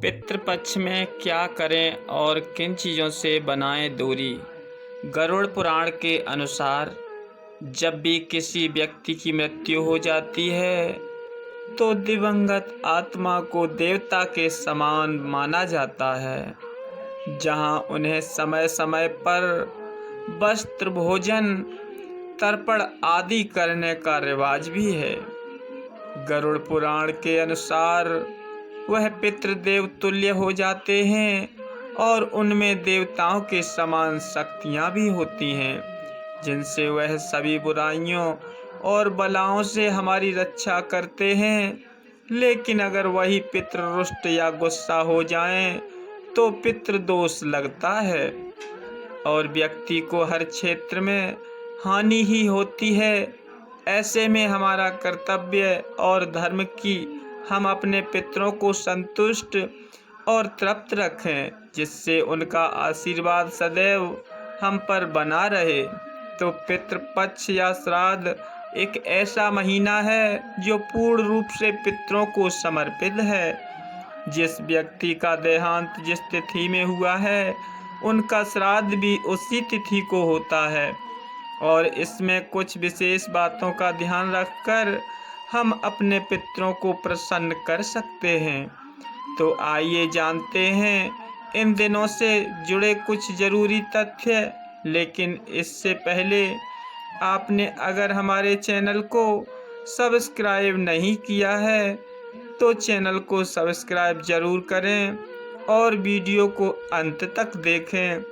पितृपक्ष में क्या करें और किन चीज़ों से बनाएं दूरी। गरुड़ पुराण के अनुसार जब भी किसी व्यक्ति की मृत्यु हो जाती है तो दिवंगत आत्मा को देवता के समान माना जाता है, जहां उन्हें समय समय पर वस्त्र, भोजन, तर्पण आदि करने का रिवाज भी है। गरुड़ पुराण के अनुसार वह पितृदेव तुल्य हो जाते हैं और उनमें देवताओं के समान शक्तियां भी होती हैं, जिनसे वह सभी बुराइयों और बलाओं से हमारी रक्षा करते हैं। लेकिन अगर वही पितृ रुष्ट या गुस्सा हो जाएं तो पितृदोष लगता है और व्यक्ति को हर क्षेत्र में हानि ही होती है। ऐसे में हमारा कर्तव्य और धर्म कि हम अपने पितरों को संतुष्ट और तृप्त रखें, जिससे उनका आशीर्वाद सदैव हम पर बना रहे। तो पितृपक्ष या श्राद्ध एक ऐसा महीना है जो पूर्ण रूप से पितरों को समर्पित है। जिस व्यक्ति का देहांत जिस तिथि में हुआ है उनका श्राद्ध भी उसी तिथि को होता है और इसमें कुछ विशेष बातों का ध्यान रखकर हम अपने पितरों को प्रसन्न कर सकते हैं। तो आइए जानते हैं इन दिनों से जुड़े कुछ ज़रूरी तथ्य। लेकिन इससे पहले आपने अगर हमारे चैनल को सब्सक्राइब नहीं किया है तो चैनल को सब्सक्राइब ज़रूर करें और वीडियो को अंत तक देखें।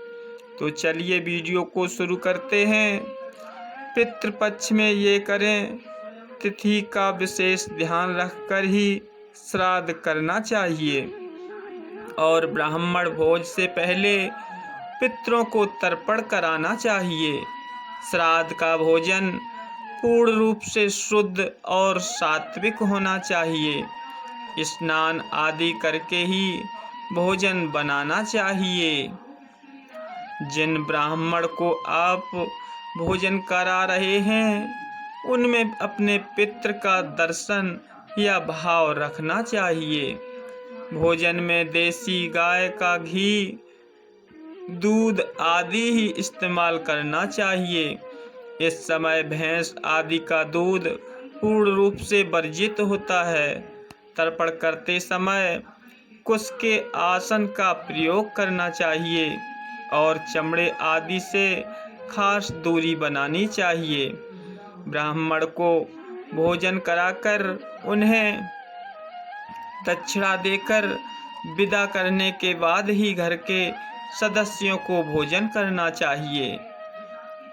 तो चलिए वीडियो को शुरू करते हैं। पितृपक्ष में ये करें, तिथि का विशेष ध्यान रखकर ही श्राद्ध करना चाहिए और ब्राह्मण भोज से पहले पितरों को तर्पण कराना चाहिए। श्राद्ध का भोजन पूर्ण रूप से शुद्ध और सात्विक होना चाहिए। स्नान आदि करके ही भोजन बनाना चाहिए। जिन ब्राह्मण को आप भोजन करा रहे हैं उनमें अपने पितृ का दर्शन या भाव रखना चाहिए। भोजन में देसी गाय का घी, दूध आदि ही इस्तेमाल करना चाहिए। इस समय भैंस आदि का दूध पूर्ण रूप से वर्जित होता है। तर्पण करते समय कुश के आसन का प्रयोग करना चाहिए और चमड़े आदि से खास दूरी बनानी चाहिए। ब्राह्मण को भोजन कराकर उन्हें दक्षिणा देकर विदा करने के बाद ही घर के सदस्यों को भोजन करना चाहिए।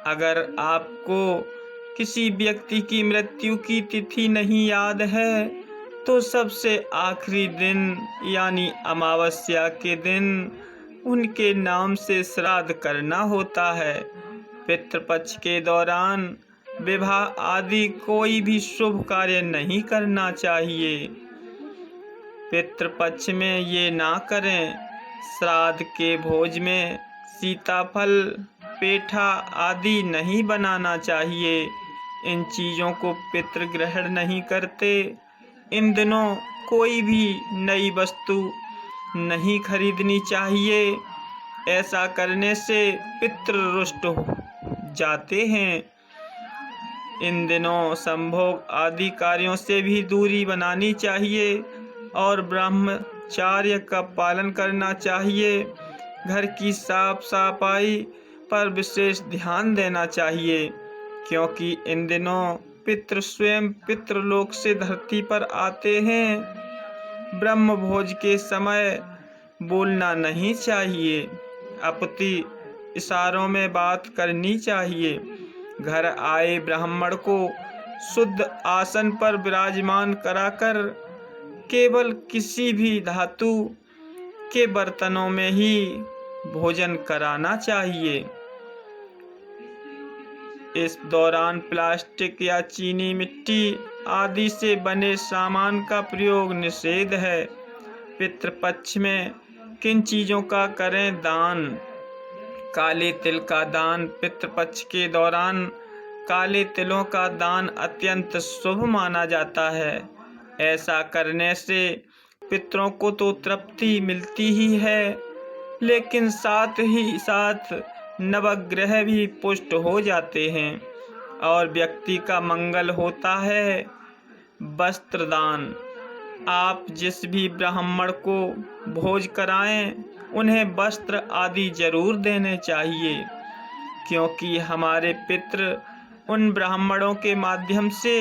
अगर आपको किसी व्यक्ति की मृत्यु की तिथि नहीं याद है तो सबसे आखिरी दिन यानी अमावस्या के दिन उनके नाम से श्राद्ध करना होता है। पितृपक्ष के दौरान विवाह आदि कोई भी शुभ कार्य नहीं करना चाहिए। पितृपक्ष में ये ना करें। श्राद्ध के भोज में सीताफल, पेठा आदि नहीं बनाना चाहिए। इन चीज़ों को पितृ ग्रहण नहीं करते। इन दिनों कोई भी नई वस्तु नहीं खरीदनी चाहिए। ऐसा करने से पितृ रुष्ट हो जाते हैं। इन दिनों संभोग आदि कार्यों से भी दूरी बनानी चाहिए और ब्रह्मचर्य का पालन करना चाहिए। घर की साफ सफाई पर विशेष ध्यान देना चाहिए, क्योंकि इन दिनों पितृ स्वयं पितृलोक से धरती पर आते हैं। ब्रह्म भोज के समय बोलना नहीं चाहिए, अपितु इशारों में बात करनी चाहिए। घर आए ब्राह्मण को शुद्ध आसन पर विराजमान कराकर केवल किसी भी धातु के बर्तनों में ही भोजन कराना चाहिए। इस दौरान प्लास्टिक या चीनी मिट्टी आदि से बने सामान का प्रयोग निषेध है। पितृपक्ष में किन चीज़ों का करें दान। काले तिल का दान। पितृपक्ष के दौरान काले तिलों का दान अत्यंत शुभ माना जाता है। ऐसा करने से पितरों को तो तृप्ति मिलती ही है, लेकिन साथ ही साथ नवग्रह भी पुष्ट हो जाते हैं और व्यक्ति का मंगल होता है। वस्त्रदान। आप जिस भी ब्राह्मण को भोज कराएं, उन्हें वस्त्र आदि जरूर देने चाहिए, क्योंकि हमारे पितृ उन ब्राह्मणों के माध्यम से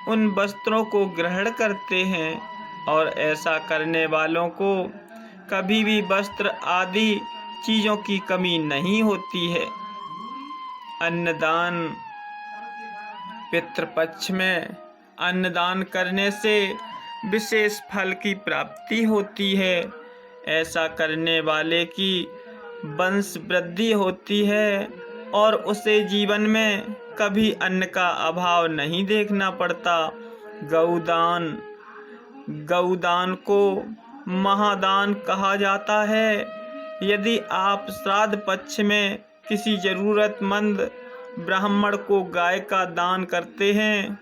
उन वस्त्रों को ग्रहण करते हैं और ऐसा करने वालों को कभी भी वस्त्र आदि चीज़ों की कमी नहीं होती है। अन्नदान। पितृपक्ष में अन्नदान करने से विशेष फल की प्राप्ति होती है। ऐसा करने वाले की वंश वृद्धि होती है और उसे जीवन में कभी अन्न का अभाव नहीं देखना पड़ता। गौदान। गौदान को महादान कहा जाता है। यदि आप श्राद्ध पक्ष में किसी जरूरतमंद ब्राह्मण को गाय का दान करते हैं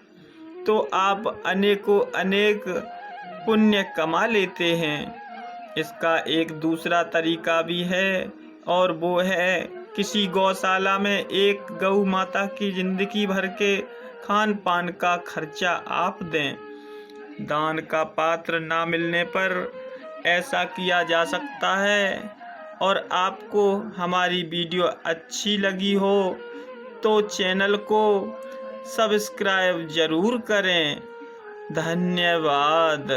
तो आप अनेकों अनेक पुण्य कमा लेते हैं। इसका एक दूसरा तरीका भी है और वो है किसी गौशाला में एक गौ माता की जिंदगी भर के खान पान का खर्चा आप दें। दान का पात्र ना मिलने पर ऐसा किया जा सकता है। और आपको हमारी वीडियो अच्छी लगी हो तो चैनल को सब्सक्राइब जरूर करें। धन्यवाद।